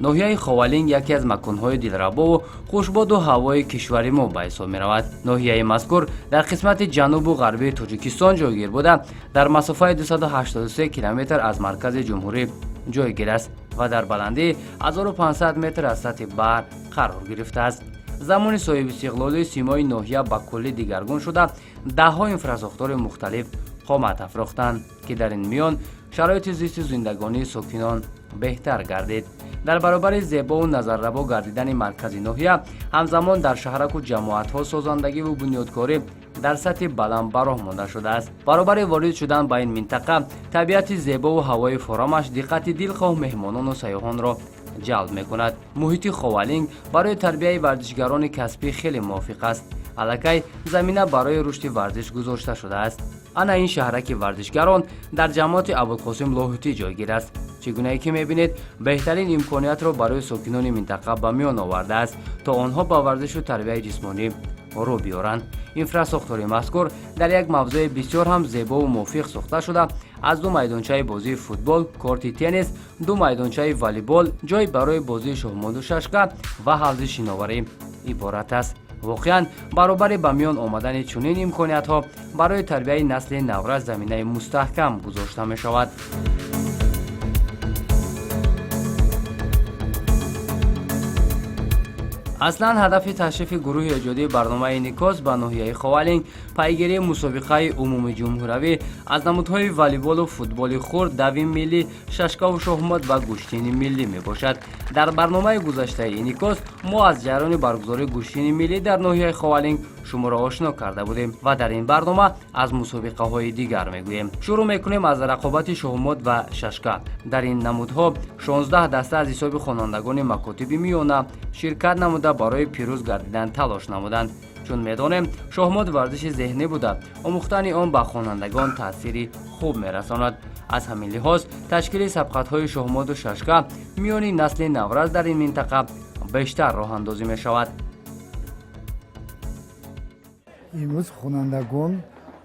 ноҳияи Ховалинг яке аз маконҳои дилрабо ва хушбоду ҳавои кишвари мо ба ҳисоб меравад. ноҳияи мазкур дар қисмати ҷанубу ғарбии Тоҷикистон ҷойгир буда, дар масофаи 283 километр аз маркази ҷумҳурӣ ҷойгир аст ва дар баландии 1500 метр аз сатҳи баҳр қарор гирифтааст. замони соҳибистиқлолии симои ноҳия ба куллӣ дигаргун шуда, даҳҳо инфраструктураи мухталиф қомат афрохтанд, ки дар ин миён шароити зисти зиндагонии сокинон беҳтар гардид. дар баробари зебову назарраво гардидани маркази ноҳия, ҳамзамон дар шаҳраку ҷамоатҳо созандагиву бунёдкорӣ дар сатҳи баланд бароҳ монда шудааст. баробари ворид шудан ба ин минтақа, табиати зебову ҳавои форамаш диққати дилхоҳ меҳмонону сайёҳонро ҷалб мекунад. муҳити Ховалинг барои тарбияи варзишгарони касбӣ хеле мувофиқ аст. аллакай замина барои рушди варзиш гузошта шудааст. ана ин шаҳраки варзишгарон дар ҷамоати Абулқосим лоҳитӣ ҷойгир аст. чӣ гунае ки мебинед, беҳтарин имкониятро барои сокинони минтақа ба миён овардааст, то онҳо ба варзишу тарбияи ҷисмонӣ рӯ биёранд. инфраструктураи мазкур дар як мавзӯи бисёр ҳам зебову мувофиқ сохта шуда, аз 2 майдончаи бозии футбол, корти теннис, 2 майдончаи волейбол, ҷой барои бозии шоҳмоду шашка ва ҳавзи шиноварӣ иборат аст. воқеан баробари ба миён омадани чунин имкониятҳо барои тарбияи насли наврас заминаи мустаҳкам гузошта мешавад. аслан ҳадафи ташрифи гурӯҳи эҷодии барномаи Никос ба ноҳияи Ховалинг пайгирии мусобиқаи умумиҷумҳуравӣ аз намудҳои волейболу футболи хурд, дави миллӣ, шашкаву шоҳмот ва гӯштини миллӣ мебошад. дар барномаи гузаштаи Никос мо аз ҷараёни баргузории гӯштини миллӣ дар ноҳияи Ховалинг шуморо ошно карда будем ва дар ин барнома аз мусобиқаҳои дигар мегӯем. шурӯъ мекунем аз рақобати шоҳмот ва шашка. дар ин намудҳо 16 даста аз ҳисоби хонандагони макотиби миёна ширкат намуда барои пирӯз гардидан талош намуданд. чун медонем, шоҳмот варзиши зеҳнӣ буда, омӯхтани он ба хонандагон таъсири хуб мерасонад. аз ҳамин лиҳоз ташкили сабқатҳои шоҳмоту шашка миёни насли наврас дар ин минтақа бештар роҳандозӣ мешавад. имрӯз хонандагон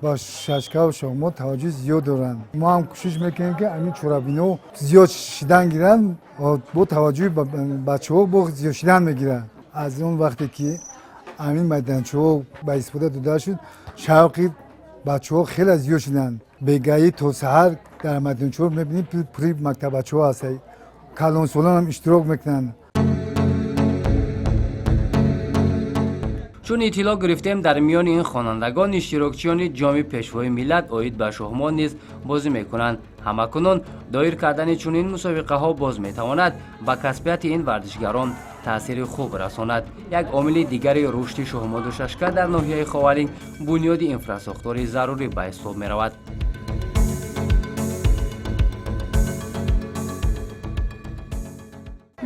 ба шашка ва шоҳмот таваҷҷӯҳ зиёд доранд. мо ҳам кӯшиш мекунем ки ҳамин чорабино зиёд шидан гиранд, бо таваҷҷӯҳи бачаҳо бо зиёд шидан мегиранд. аз он вақте ки ҳамин майданчаҳо ба истифода дода шуд, шавқи бачаҳо хеле зиёд шуданд. бегаӣ то саҳар дар майдончаҳо мебинем пури мактабачаҳо ҳаст. калонсолон ҳам иштирок мекунанд. чун иттилоъ гирифтем, дар миёни ин хонандагон иштирокчиёни ҷоми пешвои миллат оид ба шоҳмот низ бозӣ мекунанд. ҳамакунун доир кардани чунин мусобиқаҳо боз метавонад ба касбияти ин варзишгарон таъсири хуб расонад. як омили дигари рушди шоҳмоту шашка дар ноҳияи Ховалинг бунёди инфраструктураи зарурӣ ба ҳисоб меравад.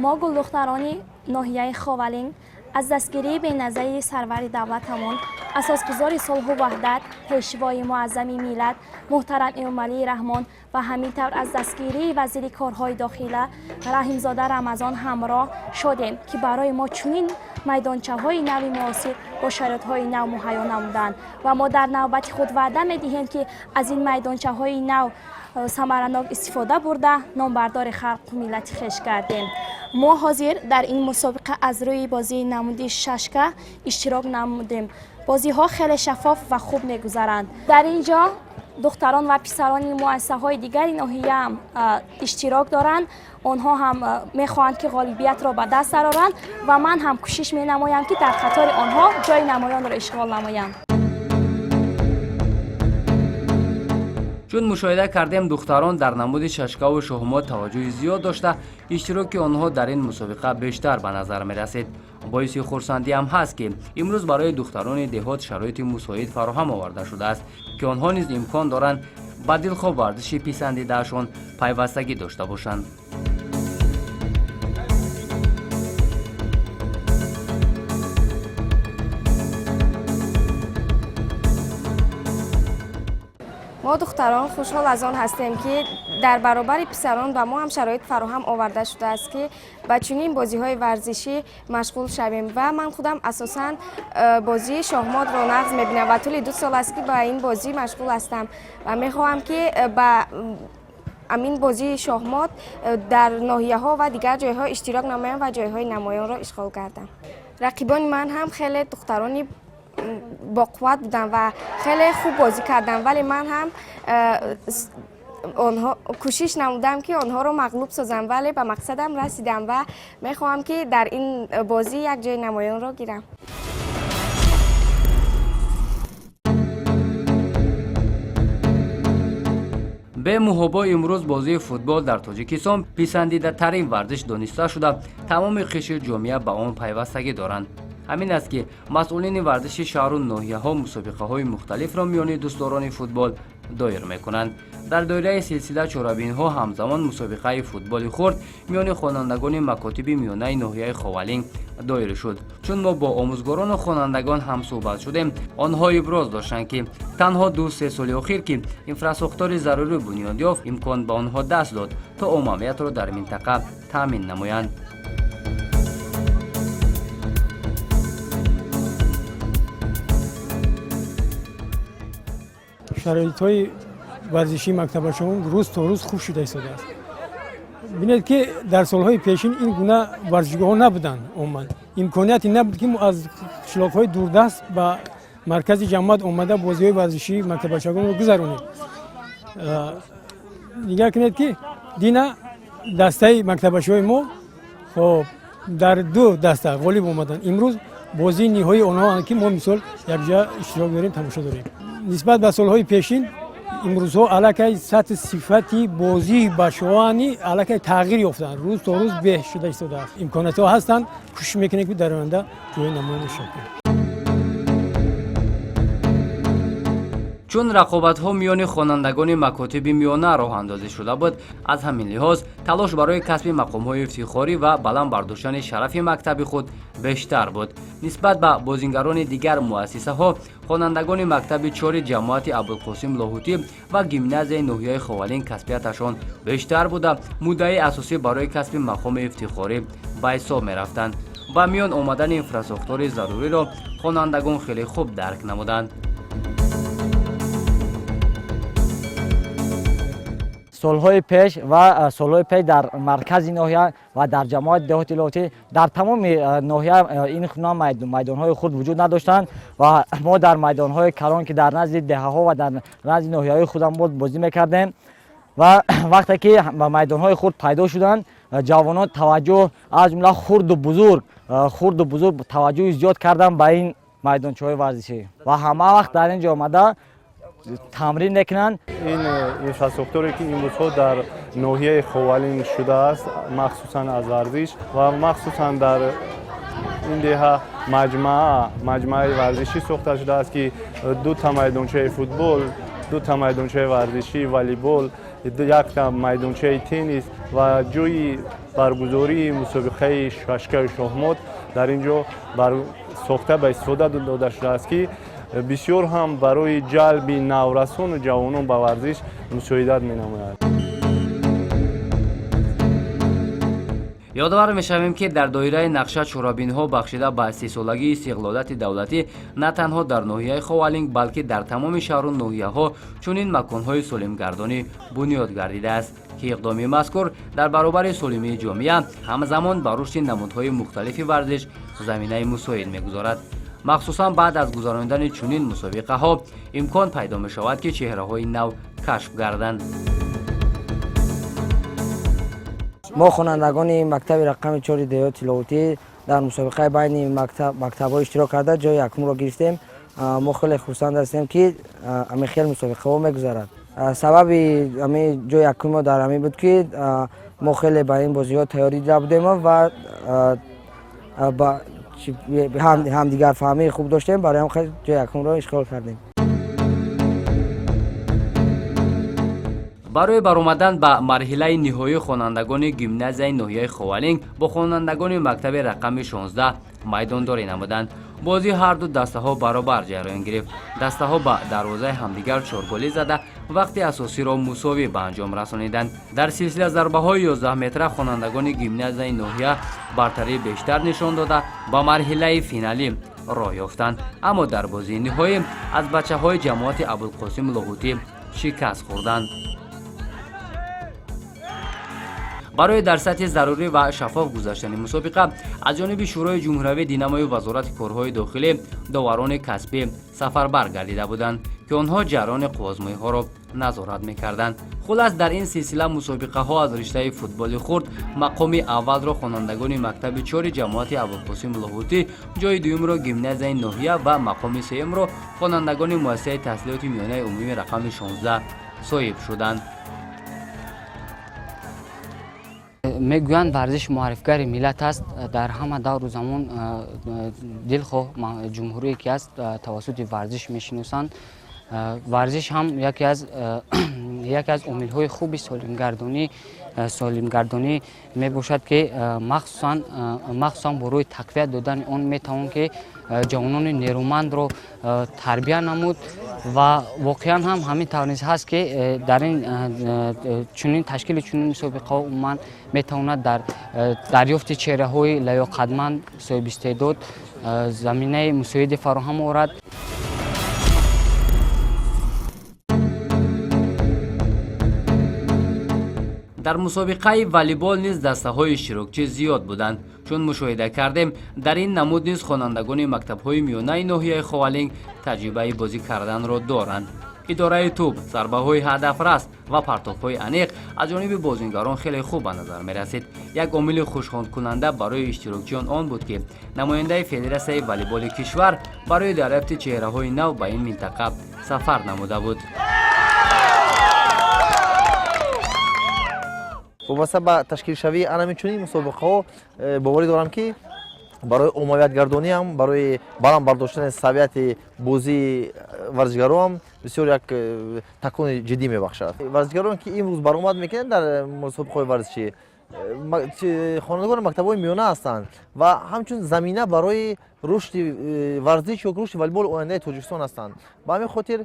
мо гулдухтарони ноҳияи Ховалинг аз дастгирии беназаи сарвари давлатамон, асосгузори сулҳу ваҳдат, пешвои муаззами миллат муҳтарам Эмомалии Раҳмон ва ҳамин тавр аз дастгирии вазири корҳои дохила Раҳимзода Рамазон ҳамроҳ шудем, ки барои мо чунин майдончаҳои нави муосир бо шароитҳои нав муҳайё намуданд ва мо дар навбати худ ваъда медиҳем, ки аз ин майдончаҳои нав самаранок истифода бурда номбардори халқу миллати хеш гардем. мо ҳозир дар ин мусобиқа аз рӯи бозии намуди шашка иштирок намудем. бозиҳо хеле шаффоф ва хуб мегузаранд. дар ин ҷо духтарон ва писарони муассисаҳои дигари ноҳия ҳам иштирок доранд. онҳо ҳам мехоҳанд ки ғолибиятро ба даст дароранд ва ман ҳам кӯшиш менамоям ки дар қатори онҳо ҷои намоёнро ишғол намоям. чун мушоҳида кардем, духтарон дар намуди шашкаву шоҳмот таваҷҷӯҳи зиёд дошта, иштироки онҳо дар ин мусобиқа бештар ба назар мерасед. боиси хурсандиам ҳаст, ки имрӯз барои духтарони деҳот шароити мусоид фароҳам оварда шудааст, ки онҳо низ имкон доранд ба дилхоҳ варзиши писандидаашон пайвастагӣ дошта бошанд. мо духтарон хушҳол аз он ҳастем, ки дар баробари писарон ба мо ҳам шароит фароҳам оварда шудааст, ки ба чунин бозиҳои варзишӣ машғул шавем ва ман худам асосан бозии шоҳмотро нағз мебинам ва тӯли 2 сол аст, ки ба ин бозӣ машғул ҳастам ва мехоҳам, ки ба امین بازی شاهمات در ناحیه ها و دیگر جایهای اشتراک نمایان و جایهای نمایان را اشغال کردم. رقیبان من هم خیلی دخترانی با قوت بودن و خیلی خوب بازی کردن، ولی من هم کوشش نمودم که آنها رو مغلوب سازم، ولی به مقصدم رسیدم و میخواهم که در این بازی یک جای نمایان را گیرم. به محابا امروز بازی فوتبال در تاجیکستان پسندیده ترین ورزش دانسته شده، تمام قشر جامعه به آن پیوستگی دارند. همین است که مسئولین ورزش شهر و ناحیه ها مسابقه های مختلف را میان دوستداران فوتبال دایر میکنند. در دایره سلسله چورابین ها همزمان مسابقه فوتبال خرد میان خوانندگان مکاتب میانه ناحیه خوالینگ دایر شد. چون ما با آموزگاران و خوانندگان هم صحبت شدیم، آنها ابراز داشتند که تنها 2-3 سال اخیر که انفراساختار ضروری بنیاد یافت امکان به آنها دست داد تا عمومیت را در منطقه تامین نمایند. شرایط‌های ورزشی مکتبشون روز تا روز خوب شده است. ببینید که در سالهای پیشین این گونه ورزشگاه‌ها نبودند. عموما امکانیتی نبود که ما از شلاق‌های دوردست به مرکز جماعت اومده بازی‌های ورزشی مکتبشون رو گذرونیم. دیگر کنید که دینا دسته مکتبشوی ما خب در 2 دسته غالب اومدن. امروز بازی نهایی آنها که ما مثال یک جا اشتراک داریم، تماشا داریم. نسبت به سالهای پیشین امروزها علاقه سطح صفتی بازی بچه‌وانی علاقه تغییر یافتن، روز تا روز بهتر شده است. امکانات‌ها هستند، کوشش میکنیم که در آینده جای نمایان شد. چون رقابت‌ها میان خوانندگان مکاتب میانه راه اندازی شده بود، از همین لحاظ تلاش برای کسب مقام‌های افتخاری و بلند برداشتن شرف مکتب خود بیشتر بود. نسبت به بازیگران دیگر مؤسسه‌ها، خوانندگان مکتب 4 جماعت ابوالقاسم لاهوتی و گیمنازیای ناحیه خوالینگ کسبیتشان بیشتر بوده، مدعی اساسی برای کسب مقام افتخاری به حساب می‌رفتند و میان آمدن انفراساختار ضروری را خوانندگان خیلی خوب درک نمودند. سالهای پیش در مرکز ناحیه و در جماعت دهاتی لاهوتی در تمام ناحیه این میدان‌های خود وجود نداشتند و ما در میدان‌های کلان که در نزد دهه‌ها و در نزد ناحیه‌های خودم بازی می‌کردیم و وقتی که میدان‌های خود پیدا شدند، جوانان توجه از جمله خرد و بزرگ توجه زیاد کردن به این میدانچه‌های ورزشی و همه وقت در اینجا آمده تمرین میکنن. این انفراساختوری که امروزها در ناحیه خوالینگ شده است، مخصوصا از ورزش و مخصوصا در این دهه مجمع ورزشی ساخته شده است که 2 تا میدانچه فوتبال، 2 تا میدانچه ورزشی والیبال، 1 تا میدانچه تنیس و جوی برگزاری مسابقه شاشکه شاهمات در اینجا ساخته به استفاده داده شده است که بسیار هم برای جلب نورسان و جوانان به ورزش مساعدت می‌نماید. یادآور می‌شویم که در دایره نقشه چورابین‌ها بخشیده به 30 سالگی استقلالیت دولتی نه تنها در ناحیه خوالینگ بلکه در تمام شهر و ناحیه‌ها چنین مکان‌های سالمگردانی بنیاد گردیده است که اقدام مذکور در برابر سالمی جامعه همزمان بر رشد نمودهای مختلف ورزش زمینه مساعد می‌گذارد. مخصوصا بعد از گذراندن چنین مسابقه ها امکان پیدا می شود که چهره های نو کشف گردند. ما خوانندگان مکتب رقم 4 دهات لاهوتی در مسابقه بین مکتب‌ها اشتراک کرده جای یکم را گرفتیم. ما خیلی خرسند هستیم که همین خیلی مسابقه ها میگذرد. سبب همین جای یکم در همین بود که ما خیلی به این بازی ها تیاری دیده بودیم و با هم دیگر فهمی خوب داشتیم، برای هم خیلی جای یکم را اشغال کردیم. برای برآمدن به مرحله نهایی خوانندگان گیمنازیای ناحیه خوالینگ با خوانندگان مکتب رقم 16 میدانداری نمودند. بازی هر دو دسته ها برابر جریان گرفت. دسته ها به دروازه همدیگر 4 گلی زده وقتی اساسی را مساوی به انجام رسانیدند. در سلسله ضربه های 11 متره خوانندگان گیمنازیای ناحیه برتری بیشتر نشان داده با مرحله فینالی راه یافتند، اما در بازی نهایی از بچه های جماعت ابوالقاسم لاهوتی شکست خوردند. برای در سطح ضروری و شفاف گذاشتن مسابقه از جانب شورای جمهوری دینامای وزارت کارهای داخلی داوران کسبی سفربر گردیده بودند که آنها جریان قوازمایی ها را نظارت می‌کردند. خلاص در این سلسله مسابقه ها از رشته فوتبال خرد مقام اول را خوانندگان مکتب 4 جماعت ابوالقاسم لاهوتی، جای دوم را گیمنازیای ناحیه و مقام سوم را خوانندگان مؤسسه تحصیلات میانه عمومی رقم 16 صاحب شدند. میگویند ورزش معرفگر ملت است. در همه دور و زمان دلخواه جمهوری که است توسط ورزش میشناسند. ورزش هم یکی از عامل‌های خوبی سالم گردانی می باشد که مخصوصاً برای تقویت دادن آن می توان که جوانان نیرومند را تربیت نمود و واقعا هم همین توانست هست که در این چنین تشکیل چنین مسابقه عموما می تواند در دریافت چهره‌های لیاقتمند صاحب استعداد زمینه مساعد فراهم آورد. در مسابقه والیبال نیز دسته‌های اشتراکچی زیاد بودند. چون مشاهده کردیم در این نمود نیز خوانندگان مکتب‌های میانه ناحیه خوالینگ تجربه بازی کردن را دارند. اداره توپ، ضربه‌های هدفرس و پرتاب‌های انیق از جانب بازیگران خیلی خوب به نظر می‌رسید. یک عامل خوشحال کننده برای اشتراکچیان آن بود که نماینده فدراسیون والیبال کشور برای دریافت چهره‌های نو به این منطقه سفر نموده بود. وابسته به تشکیل شوی انمی چنین مسابقه ها باوری دارم که برای عمومیت گردانی هم برای بالا برداشتن سویت بازی ورزشگران هم بسیار یک تکون جدی میبخشد. ورزشگران که امروز برآمد میکنند در مسابقه ورزشی خوانندگان مکتب‌های میانه هستند و همچون زمینه برای رشد ورزش و رشد والیبال آینده تاجیکستان هستند. به همین خاطر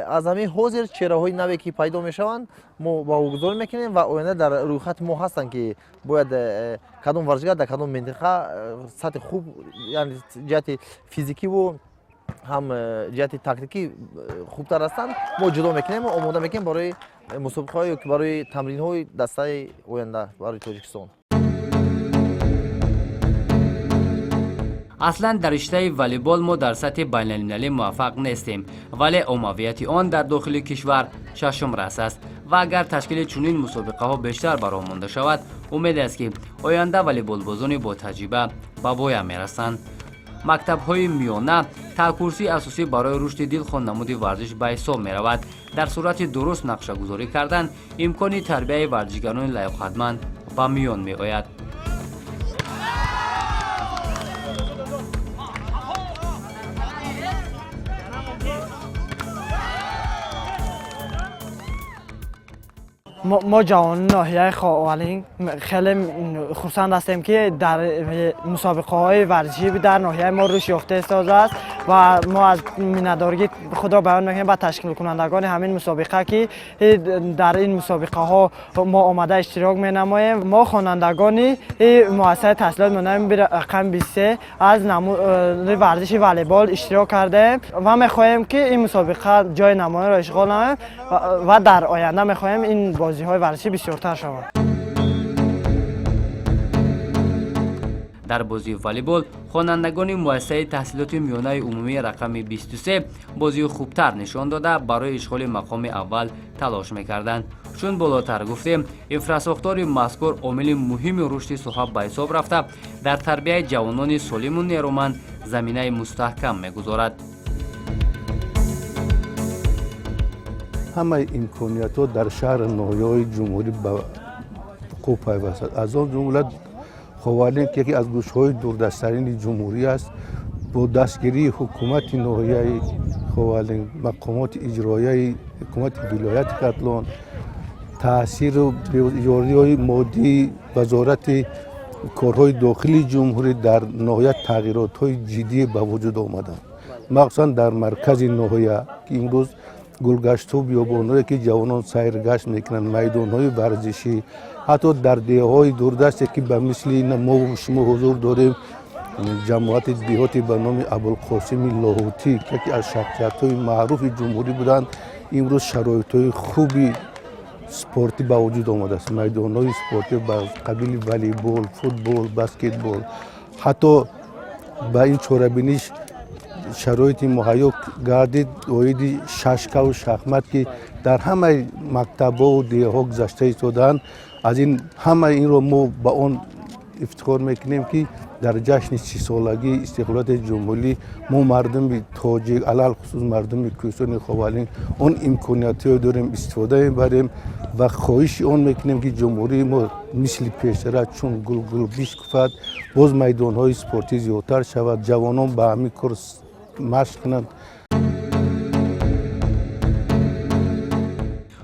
از همین حاضر چهره‌های نوی که پیدا میشوند ما واگذار میکنیم و آینده در رویخط ما هستند که باید کدام ورزشگر در کدام منطقه سطح خوب یعنی جهت فیزیکی و هم جهت تکنیکی خوبتر هستند ما جدا میکنیم و آماده میکنیم برای مسابقه‌های که برای تمرین‌های دسته آینده برای تاجیکستان. اصلا در رشته والیبال ما در سطح بین المللی موفق نیستیم ولی اولویت آن در داخل کشور ششم رس است و اگر تشکیل چنین مسابقه ها بیشتر برآورده شود امید است که آینده والیبال بازان با تجربه به پایان میرسند. مکتب های میانه تکورسی اساسی برای رشد دلخواه نمود ورزش به حساب می رود. در صورت درست نقشه گذاری کردن امکان تربیت ورزشگران لیاقتمند به میان می آید. ما جوان ناحیه خوالینگ خیلی خرسند هستیم که در مسابقه های ورزشی در ناحیه ما روش یافته ساز است و ما از میnnتدارگی خدا بیان میکنیم با تشکیل کنندگان همین مسابقه که در این مسابقه ها ما آمده اشتراک می نماییم. ما خوانندگان مؤسسه تحصیلات میانه رقم 23 از ورزش والیبال اشتراک کردیم و میخواهیم که این مسابقه جای نمایش را اشغال نماییم و در آینده میخواهیم این بازی های ورزشی بسیارتر شود. در بازی والیبال خوانندگان مؤسسه تحصیلات میانه عمومی رقم 23 بازی خوبتر نشان داده برای اشغال مقام اول تلاش میکردند. چون بالاتر گفتیم انفراساختار مذکور عامل مهم رشد صحاب به حساب رفته در تربیت جوانان سالم و نیرومند زمینه مستحکم میگذارد. همه امکانیت‌ها در شهر ناحیه جمهوری به خوب پیوست. از آن جمله خوالینگ که یکی از گوشه‌های دوردست‌ترین جمهوری است با دستگیری حکومت ناحیه خوالینگ مقامات اجرایی حکومت ولایت کتلان تاثیر و یاری‌های مادی وزارت کارهای داخلی جمهوری در ناحیه تغییرات‌های جدی به وجود آمدند. مخصوصا در مرکز ناحیه که امروز گلگشت و بیابان‌هایی که جوانان سیرگشت میکنند، میدان‌های ورزشی، حتی در دهه‌های دوردستی که به مثل این ما و شما حضور داریم جماعت دیهاتی به نام ابوالقاسم لاهوتی که از شخصیت‌های معروف جمهوری بودند امروز شرایط‌های خوبی спорти ба вуҷуд омадааст. майдонҳои спортӣ ба қабили волейбол, футбол, баскетбол, ҳатто ба ин чорабиниш шароити муҳайё гардид оиди шашкаву шахмат ки дар ҳамаи мактабҳоу деҳаҳо гузашта истодаанд. аз ин ҳамаи инро мо ба он ифтихор мекунем ки дар ҷашни 30-солагии истиқлолияти ҷумҳурӣ мо мардуми тоҷик алалхусус мардуми кӯҳистони ховалин он имкониятҳоро дорем истифода мебарем ва хоҳиши он мекунем ки ҷумҳурии мо мисли пештара чун гул бишкуфад, боз майдонҳои спортӣ зиёдтар шавад, ҷавонон ба ҳамин кор машқ кунанд.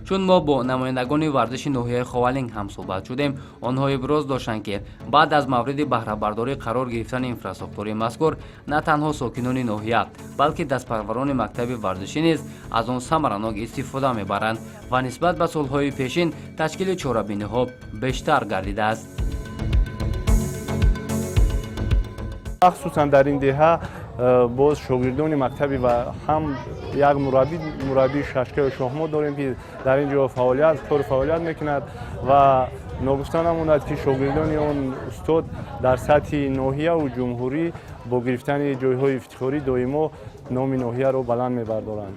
чун мо бо намояндагони варзиши ноҳияи ховалинг ҳам суҳбат шудем, онҳо иброз доштанд ки баъд аз мавриди баҳрабардорӣ қарор гирифтани инфраструктураи мазкур на танҳо сокинони ноҳия, балки дастпарварони мактаби варзишӣ низ аз он самаранок истифода мебаранд ва нисбат ба солҳои пешин ташкили чорабиниҳо бештар гардидааст. махсусан дар ин деҳа боз шогирдони мактаби ва ҳам як мурабби шашкаи шоҳмот дорем ки дар ин ҷо кори фаъолият мекунад ва ногуфта намонад ки шогирдони он устод дар сатҳи ноҳияву ҷумҳурӣ бо гирифтани ҷойҳои ифтихорӣ доимо номи ноҳияро баланд мебардоранд.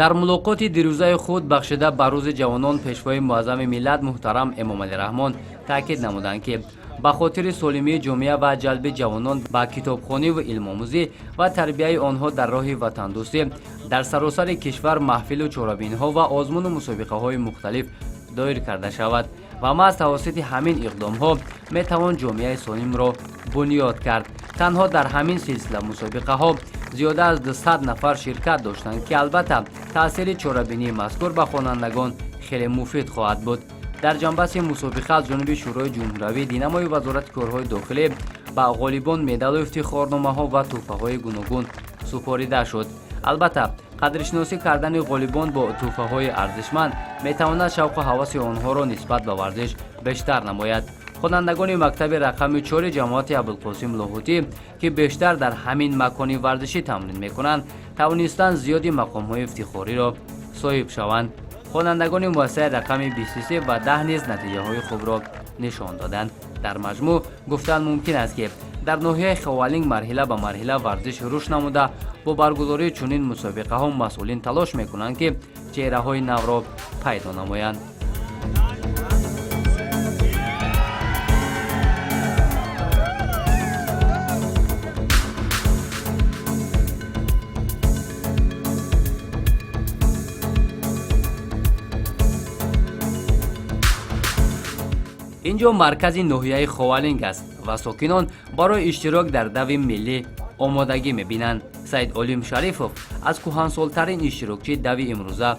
дар мулоқоти дирӯзаи худ бахшида ба рӯзи ҷавонон пешвои муаззами миллат муҳтарам эмомалӣ раҳмон таъкид намуданд ки ба хотири солимии ҷомеа ва ҷалби ҷавонон ба китобхониву илмомӯзӣ ва тарбияи онҳо дар роҳи ватандӯстӣ дар саросари кишвар маҳфилу чорабиниҳо ва озмуну мусобиқаҳои мухталиф доир карда шавад ва маҳз тавассути ҳамин иқдомҳо метавон ҷомеаи солимро бунёд кард. танҳо дар ҳамин силсила мусобиқаҳо зиёда аз 200 нафар ширкат доштанд ки албатта таъсири чорабинии мазкур ба хонандагон хеле муфид хоҳад буд. дар ҷанбаси мусобиқа аз ҷониби шӯрои ҷумҳуравӣ динамои вазорати корҳои дохилӣ ба ғолибон медалу ифтихорномаҳо ва тӯҳфаҳои гуногун супорида шуд. албатта қадришиносӣ кардани ғолибон бо тӯҳфаҳои арзишманд метавонад шавқу ҳаваси онҳоро нисбат ба варзиш бештар намояд. хонандагони мактаби рақами 4 ҷамоати абулқосим лоҳутӣ ки бештар дар ҳамин макони варзишӣ тамрин мекунанд тавонистанд зиёди мақомҳои ифтихориро соҳиб шаванд. хонандагони муассисаи рақами 23 ва 10 низ натиҷаҳои хубро нишон доданд. дар маҷмӯъ гуфтан мумкин аст ки дар ноҳияи ховалинг марҳила ба марҳила варзиш рушд намуда бо баргузории чунин мусобиқаҳо масъулин талош мекунанд ки чеҳраҳои навро пайдо намоянд. инҷо маркази ноҳияи ховалинг аст ва сокинон барои иштирок дар дави миллӣ омодагӣ мебинанд. саид олим шарифов аз кӯҳансолтарин иштирокчии дави имрӯза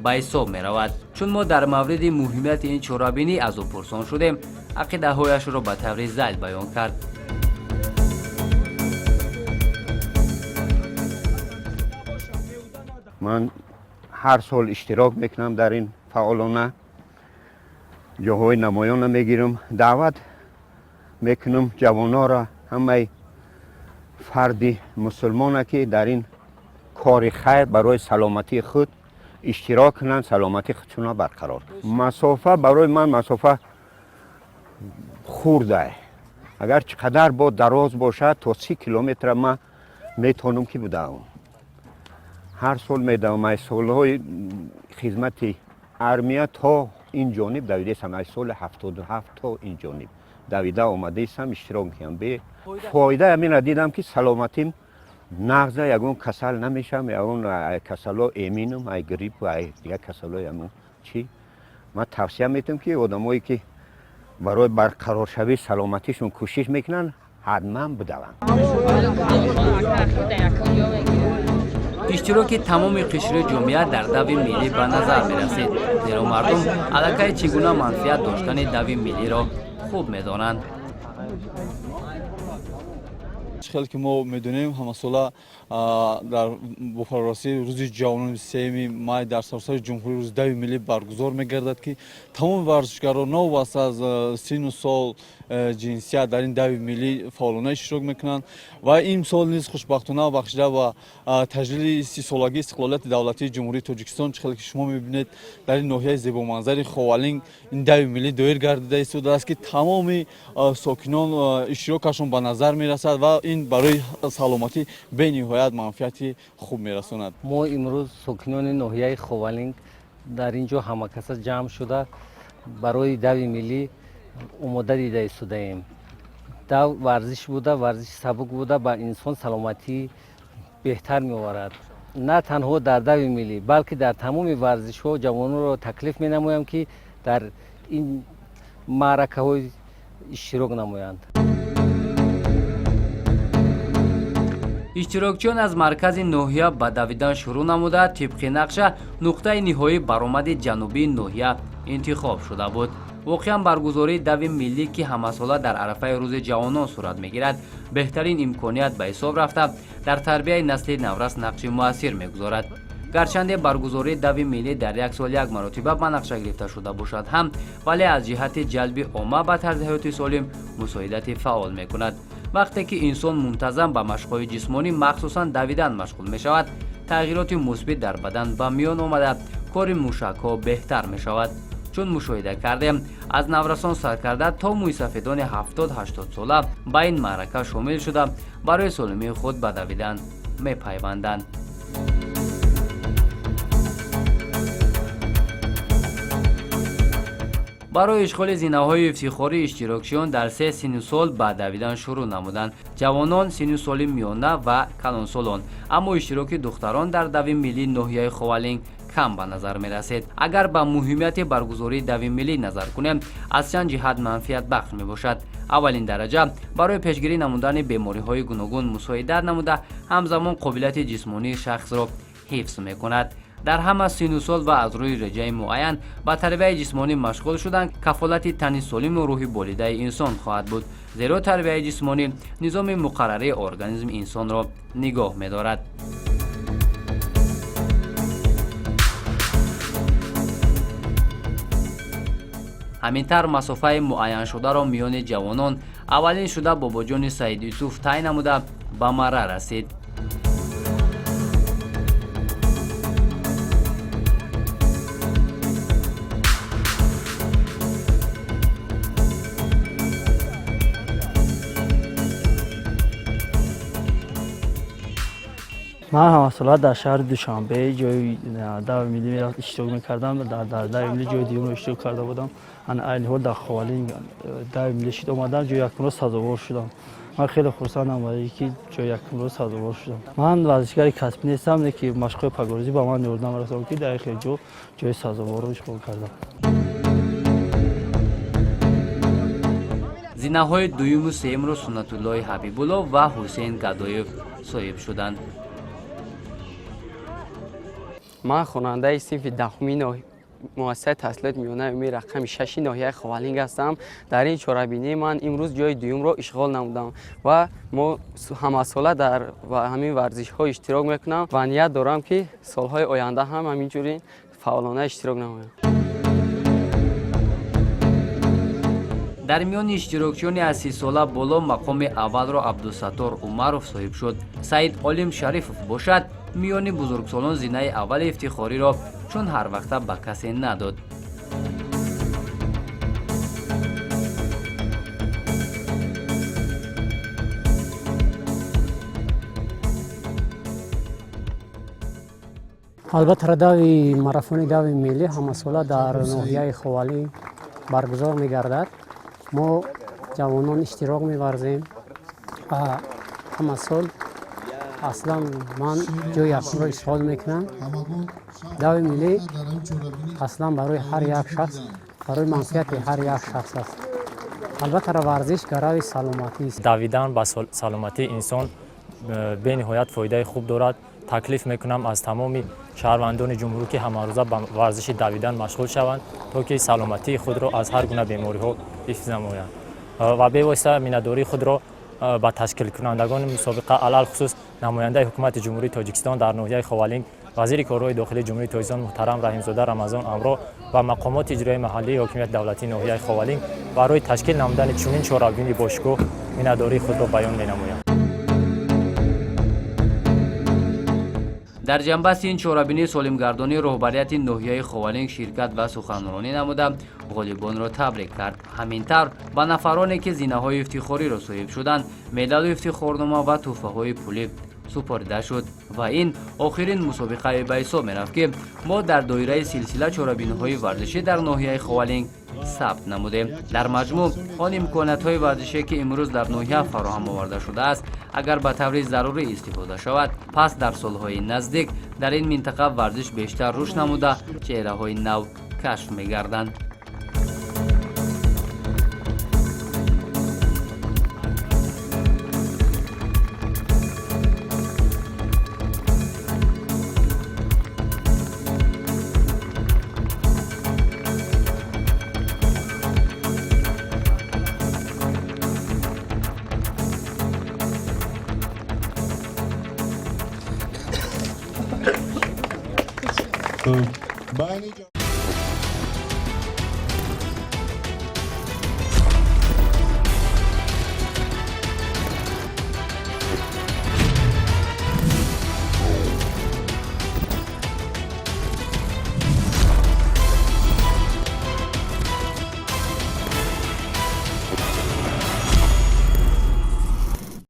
ба ҳисоб меравад. чун мо дар мавриди муҳимияти ин чорабинӣ аз ӯ пурсон шудем, ақидаҳояшро ба таври зайл баён кард. ман ҳар сол иштирок мекунам дар ин фаъолона, ҷоҳои намоёна мегирам, даъват мекунам ҷавононро, ҳамаи фарди мусулмоне ки дар ин кори хайр барои саломатии худ иштирок кунанд, саломатии худшонро барқарор кунанд. масофа барои ман масофа хурда, агар чӣ қадар бо дароз бошад то 30 километр ман метавонам ки будавам. ҳар сол медавам. аз солҳои хизмати армия то ин ҷониб давидастам, аз соли 77 то ин ҷониб давида омадаистам, иштирок кардам. бе фоида амина дидам ки саломатим нағза ягон касал намешам, ягон касалҳо эминам, ай гриппу ай дигар касалҳои амон чӣ. ман тавсия метавам ки одамое ки барои барқароршавии саломатишон кӯшиш мекунанд ҳатман бидаванд. иштироки тамоми қишри ҷомеа дар дави миллӣ ба назар мерасед, зеро мардум аллакай чӣ гуна манфиат доштани дави миллиро хуб медонанд. چخیل که ما میدونیم همساله در بپاراسی روز جوانان 3 مای در سراسر جمهوری روز 2 ملی برگزار میگردد که تمام ورزشکاران نوبسته از سن و سال جنسیت در این 2 ملی فعالانه اشتراک میکنند و این سال نیز خوشبختانه بخشیده و تجلیل 30 سالگی استقلالیت دولتی جمهوری تاجیکستان چخیل که شما میبینید در این ناحیه زیبا منظر خوالینگ این 2 ملی دایر گردیده است که تمام ساکنان اشتراکشون به نظر میرسد و این برای سلامتی به نهایت منفعتی خوب میرساند. ما امروز ساکنان ناحیه خوالینگ در اینجا همکس جمع شده برای 2 ملی آماده دیده ایستاده‌ایم. دو ورزش بوده، ورزش سبک بوده، به انسان سلامتی بهتر می‌آورد. نه تنها در 2 ملی بلکه در تمام ورزش‌ها جوانان را تکلیف می‌نمایم که در این معرکه‌های اشتراک نمایند. اشتراکچیان از مرکز ناحیه به دویدن شروع نموده طبق نقش نقطه نهایی برآمد جنوبی ناحیه انتخاب شده بود. واقعا برگزاری 2 ملی که همساله در عرفه روز جوانان صورت میگیرد بهترین امکانیت به حساب رفته در تربیت نسل نورس نقش موثر میگذارد. گرچند برگزاری 2 ملی در یک سال یک مرتبه به نقشه گرفته شده باشد هم ولی از جهت جلب عامه به طرز حیات سالم مساعدت فعال میکند. وقتی که انسان منتظم به مشق‌های جسمانی مخصوصا دویدن مشغول می شود تغییرات مثبت در بدن به میان آمده کار موشک‌ها بهتر می شود. چون مشاهده کردیم از نورسان سرکرده تا موی سفیدان 70-80 ساله به این معرکه شامل شده برای سالمی خود به دویدن می پیوندند. برای اشغال زینه‌های افتخاری اشتراکچیان در 3 سن سال به دویدن شروع نمودند. جوانان، سن سال میانه و کلانسالان. اما اشتراک دختران در 2 ملی ناحیه خوالینگ کم به نظر می رسید. اگر به مهمیت برگزاری 2 ملی نظر کنیم از چند جهت منفعت بخش می باشد. اولین درجه برای پیشگیری نمودن بیماری های گوناگون مساعدت نموده همزمان قابلیت جسمانی شخص را حفظ می کند. در همه سن و سال و از روی رجای معین با تربیت جسمانی مشغول شدن کفالت تن سالم و روحی بالیده انسان خواهد بود، زیرا تربیت جسمانی نظام مقرره ارگانیسم انسان را نگاه می دارد. همینطور مسافه معین شده را میان جوانان اولین شده بابا جان سعید یوسف تعیین نموده به مره رسید. من همساله در شهر دوشنبه جای 2 ملی اشتراک میکردم. در 2 ملی جای دیگه اشتراک کرده بودم. این حال در خوالینگ 2 ملی شد اومدم جای یک روز سزاوار شدم. من خیلی خرسندم که جای یک روز سزاوار شدم. من ورزشکار کسبی نیستم که مشق پاگورزی با من یاردم رسوند که در خیلی جای سزاوار رو اشغال کردم. زینه‌های دوم و سوم را سنت الله حبیب الله و حسین گدایف صاحب شدند. من خواننده صنف 10 مؤسسه تحصیلات میانه عمومی رقم 6 ناحیه خوالینگ هستم. در این چهاربینی من امروز جای دوم را اشغال نمودم و ما همساله در همین ورزش ها اشتراک میکنم و نیت دارم که سالهای آینده هم همینجوری فعالانه اشتراک نمایم. در میان اشتراکچیان از 30 ساله بالا مقام اول را عبدالستار عمرов صاحب شد. سعید علیم شریفов باشد میان بزرگسالان زینه اول افتخاری را چون هر وقت به کسی نداد. البته دوی ماراتون 2 ملی همساله در ناحیه خوالینگ برگزار می‌گردد. ما جوانان اشتراک می‌ورزیم و همه سال اصلا من جای یک رو اشغال میکنم. 2 ملی اصلا برای هر یک شخص برای منفعت هر یک شخص است. البته ورزش برای سلامتی است. دویدن با سلامتی انسان به نهایت فایده خوب دارد. تکلیف میکنم از تمام شهروندان جمهوری که همه روزه به ورزش دویدن مشغول شوند تا که سلامتی خود را از هر گونه بیماری ها حفظ نمایند و به واسطه مینداری خود را ба ташкилкунандагони мусобиқа алал хусус намояндаи ҳукумати ҷумҳурии тоҷикистон дар ноҳияи ховалинг вазири корҳои дохилии ҷумҳурии тоҷикистон муҳтарам раҳимзода рамазон амро ва мақомоти иҷроии маҳаллии ҳокимияти давлатии ноҳияи ховалинг барои ташкил намудани чунин чорабини бошкӯҳ миннатдории худро баён менамоям. дар ҷанбасти ин чорабинӣ солимгардони роҳбарияти ноҳияи ховалинг ширкат ва суханронӣ намуда ғолибонро табрик кард. ҳамин тавр ба нафароне ки зинаҳои ифтихориро соҳиб шуданд медалу ифтихорнома ва тӯҳфаҳои пулӣ супорида шуд ва ин охирин мусобиқае ба ҳисоб мерафт ки мо дар доираи силсила чорабиниҳои варзишӣ дар ноҳияи ховалинг сабт намудем. дар маҷмӯъ он имкониятҳои варзишие ки имрӯз дар ноҳия фароҳам оварда шудааст агар ба таври зарурӣ истифода шавад, пас дар солҳои наздик дар ин минтақа варзиш бештар рушд намуда чеҳраҳои нав кашф мегарданд.